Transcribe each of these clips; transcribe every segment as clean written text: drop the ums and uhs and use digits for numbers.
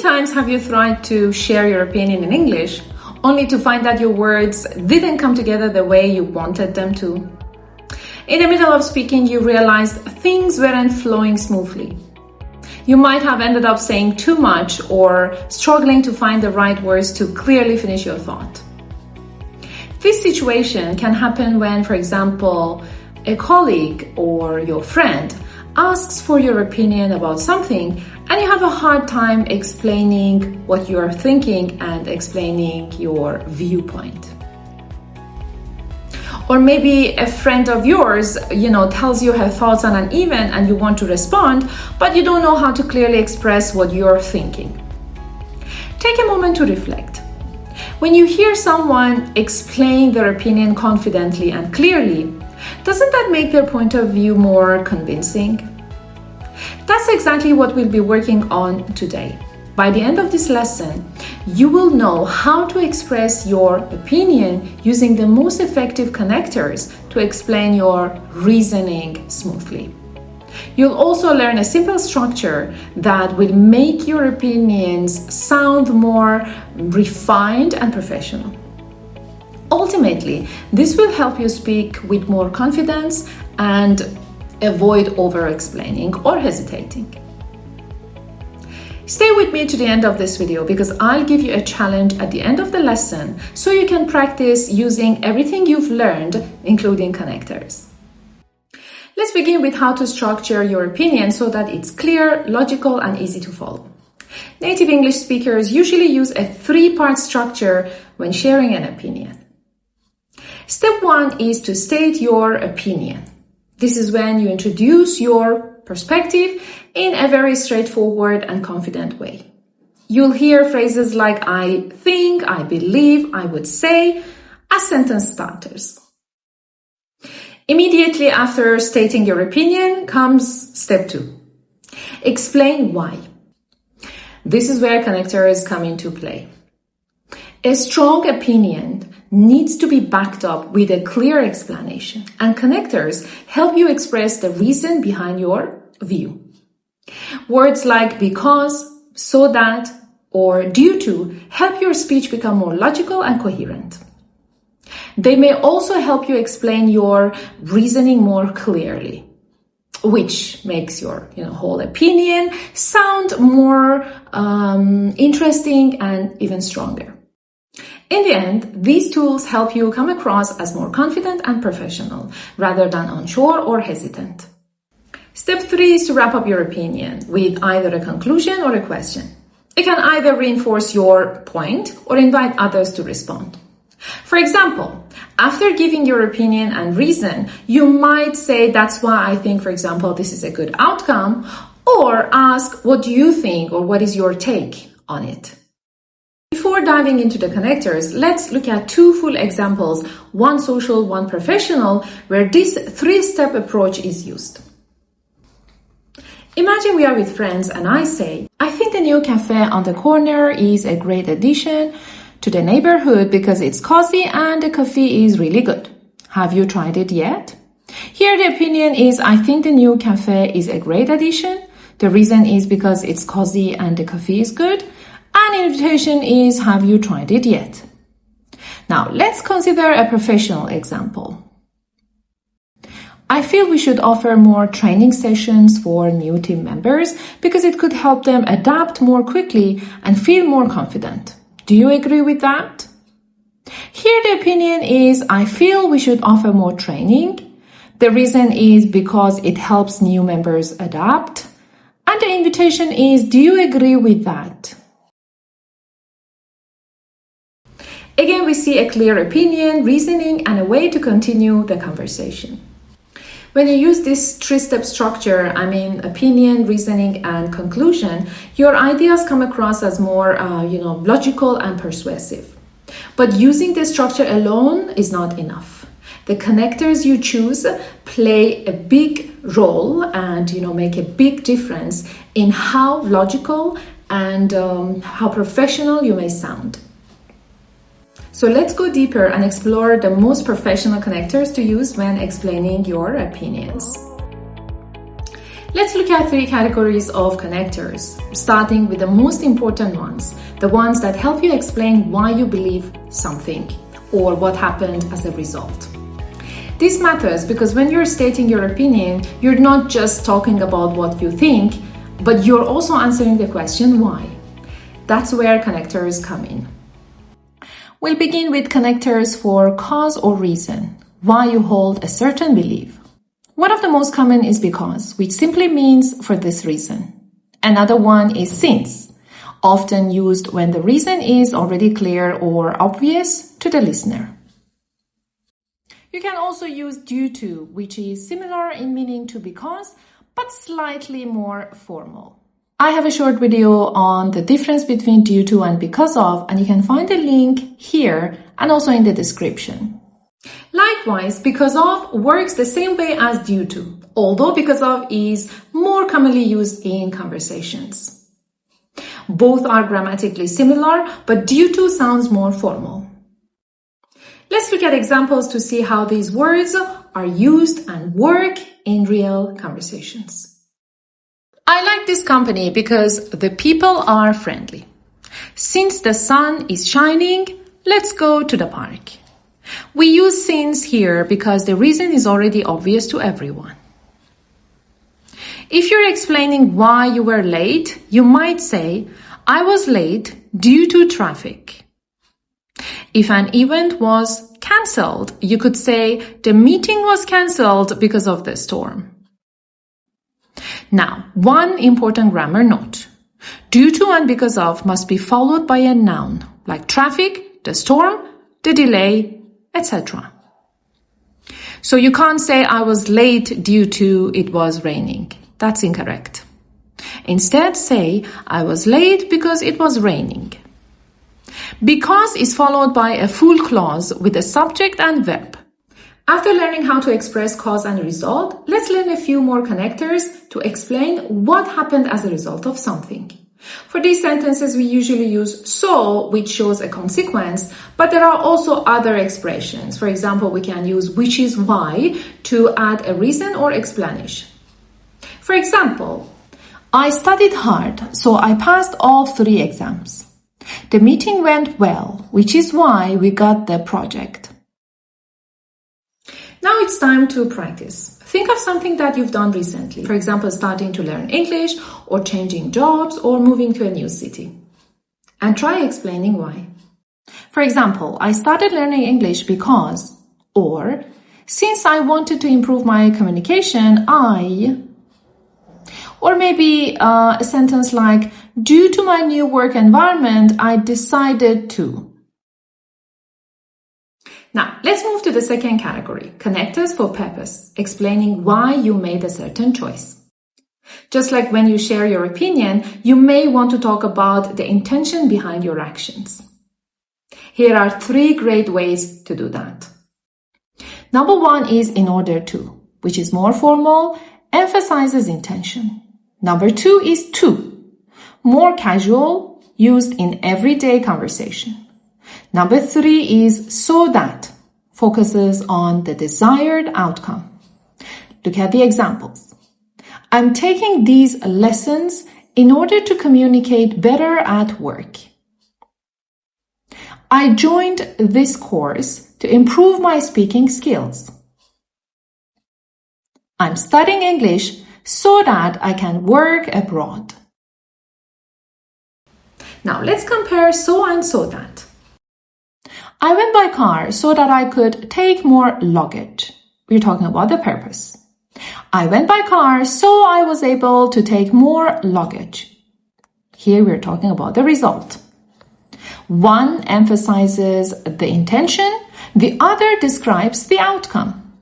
many times have you tried to share your opinion in English only to find that your words didn't come together the way you wanted them to? In the middle of speaking, you realized things weren't flowing smoothly. You might have ended up saying too much or struggling to find the right words to clearly finish your thought. This situation can happen when, for example, a colleague or your friend asks for your opinion about something and you have a hard time explaining what you're thinking and explaining your viewpoint. Or maybe a friend of yours, tells you her thoughts on an event and you want to respond, but you don't know how to clearly express what you're thinking. Take a moment to reflect. When you hear someone explain their opinion confidently and clearly, doesn't that make their point of view more convincing? That's exactly what we'll be working on today. By the end of this lesson, you will know how to express your opinion using the most effective connectors to explain your reasoning smoothly. You'll also learn a simple structure that will make your opinions sound more refined and professional. Ultimately, this will help you speak with more confidence and avoid over-explaining or hesitating. Stay with me to the end of this video because I'll give you a challenge at the end of the lesson so you can practice using everything you've learned, including connectors. Let's begin with how to structure your opinion so that it's clear, logical, and easy to follow. Native English speakers usually use a three-part structure when sharing an opinion. Step 1 is to state your opinion. This is when you introduce your perspective in a very straightforward and confident way. You'll hear phrases like I think, I believe, I would say as sentence starters. Immediately after stating your opinion comes step 2. Explain why. This is where connectors come into play. A strong opinion needs to be backed up with a clear explanation, and connectors help you express the reason behind your view. Words like because, so that, or due to help your speech become more logical and coherent. They may also help you explain your reasoning more clearly, which makes your whole opinion sound more interesting and even stronger. In the end, these tools help you come across as more confident and professional, rather than unsure or hesitant. Step 3 is to wrap up your opinion with either a conclusion or a question. It can either reinforce your point or invite others to respond. For example, after giving your opinion and reason, you might say, that's why I think, for example, this is a good outcome, or ask, what do you think, or what is your take on it? Before diving into the connectors, let's look at 2 full examples, one social, one professional, where this 3-step approach is used. Imagine we are with friends and I say, I think the new cafe on the corner is a great addition to the neighborhood because it's cozy and the coffee is really good. Have you tried it yet? Here the opinion is, I think the new cafe is a great addition. The reason is because it's cozy and the coffee is good. And invitation is, have you tried it yet? Now, let's consider a professional example. I feel we should offer more training sessions for new team members because it could help them adapt more quickly and feel more confident. Do you agree with that? Here the opinion is, I feel we should offer more training. The reason is because it helps new members adapt. And the invitation is, do you agree with that? Again, we see a clear opinion, reasoning, and a way to continue the conversation. When you use this 3-step structure, opinion, reasoning, and conclusion, your ideas come across as more, logical and persuasive. But using this structure alone is not enough. The connectors you choose play a big role and, make a big difference in how logical and how professional you may sound. So let's go deeper and explore the most professional connectors to use when explaining your opinions. Let's look at 3 categories of connectors, starting with the most important ones, the ones that help you explain why you believe something or what happened as a result. This matters because when you're stating your opinion, you're not just talking about what you think, but you're also answering the question why. That's where connectors come in. We'll begin with connectors for cause or reason, why you hold a certain belief. One of the most common is because, which simply means for this reason. Another one is since, often used when the reason is already clear or obvious to the listener. You can also use due to, which is similar in meaning to because, but slightly more formal. I have a short video on the difference between due to and because of, and you can find the link here and also in the description. Likewise, because of works the same way as due to, although because of is more commonly used in conversations. Both are grammatically similar, but due to sounds more formal. Let's look at examples to see how these words are used and work in real conversations. I like this company because the people are friendly. Since the sun is shining, let's go to the park. We use since here because the reason is already obvious to everyone. If you're explaining why you were late, you might say, I was late due to traffic. If an event was cancelled, you could say, the meeting was cancelled because of the storm. Now, one important grammar note. Due to and because of must be followed by a noun, like traffic, the storm, the delay, etc. So you can't say I was late due to it was raining. That's incorrect. Instead, say I was late because it was raining. Because is followed by a full clause with a subject and verb. After learning how to express cause and result, let's learn a few more connectors to explain what happened as a result of something. For these sentences, we usually use so, which shows a consequence, but there are also other expressions. For example, we can use which is why to add a reason or explanation. For example, I studied hard, so I passed all 3 exams. The meeting went well, which is why we got the project. Now it's time to practice. Think of something that you've done recently. For example, starting to learn English or changing jobs or moving to a new city. And try explaining why. For example, I started learning English because, or since I wanted to improve my communication, or maybe a sentence like, due to my new work environment, I decided to. Now, let's move to the second category, connectors for purpose, explaining why you made a certain choice. Just like when you share your opinion, you may want to talk about the intention behind your actions. Here are 3 great ways to do that. Number 1 is in order to, which is more formal, emphasizes intention. Number 2 is to, more casual, used in everyday conversation. Number 3 is so that, focuses on the desired outcome. Look at the examples. I'm taking these lessons in order to communicate better at work. I joined this course to improve my speaking skills. I'm studying English so that I can work abroad. Now let's compare so and so that. I went by car so that I could take more luggage. We're talking about the purpose. I went by car so I was able to take more luggage. Here we're talking about the result. One emphasizes the intention, the other describes the outcome.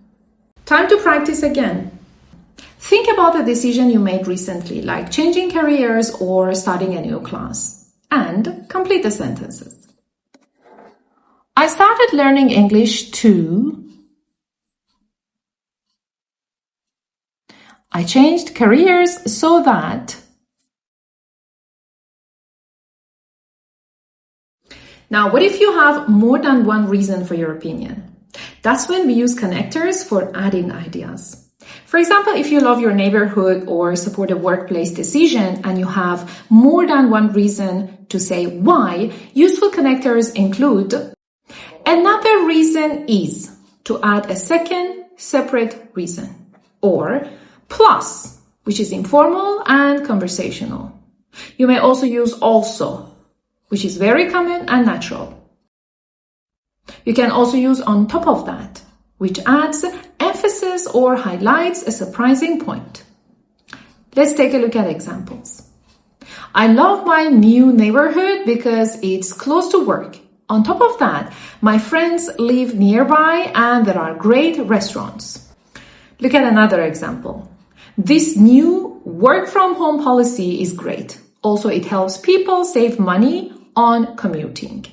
Time to practice again. Think about the decision you made recently, like changing careers or starting a new class, and complete the sentences. I started learning English to. I changed careers so that. Now, what if you have more than one reason for your opinion? That's when we use connectors for adding ideas. For example, if you love your neighborhood or support a workplace decision and you have more than one reason to say why, useful connectors include another reason is to add a second separate reason, or plus, which is informal and conversational. You may also use also, which is very common and natural. You can also use on top of that, which adds emphasis or highlights a surprising point. Let's take a look at examples. I love my new neighborhood because it's close to work. On top of that, my friends live nearby and there are great restaurants. Look at another example. This new work from home policy is great. Also, it helps people save money on commuting.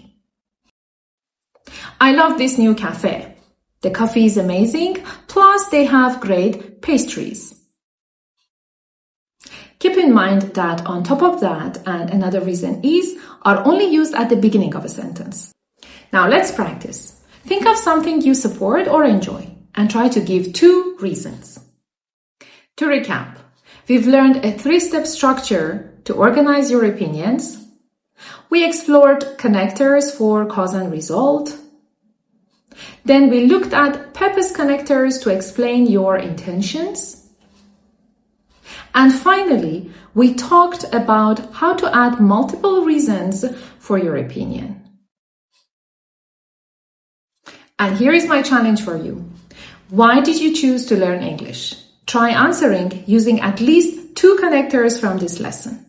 I love this new cafe. The coffee is amazing, plus they have great pastries. Keep in mind that on top of that and another reason is are only used at the beginning of a sentence. Now let's practice. Think of something you support or enjoy and try to give 2 reasons. To recap, we've learned a 3-step structure to organize your opinions. We explored connectors for cause and result. Then we looked at purpose connectors to explain your intentions. And finally, we talked about how to add multiple reasons for your opinion. And here is my challenge for you. Why did you choose to learn English? Try answering using at least 2 connectors from this lesson.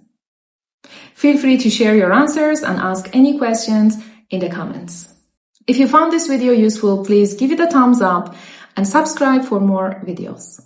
Feel free to share your answers and ask any questions in the comments. If you found this video useful, please give it a thumbs up and subscribe for more videos.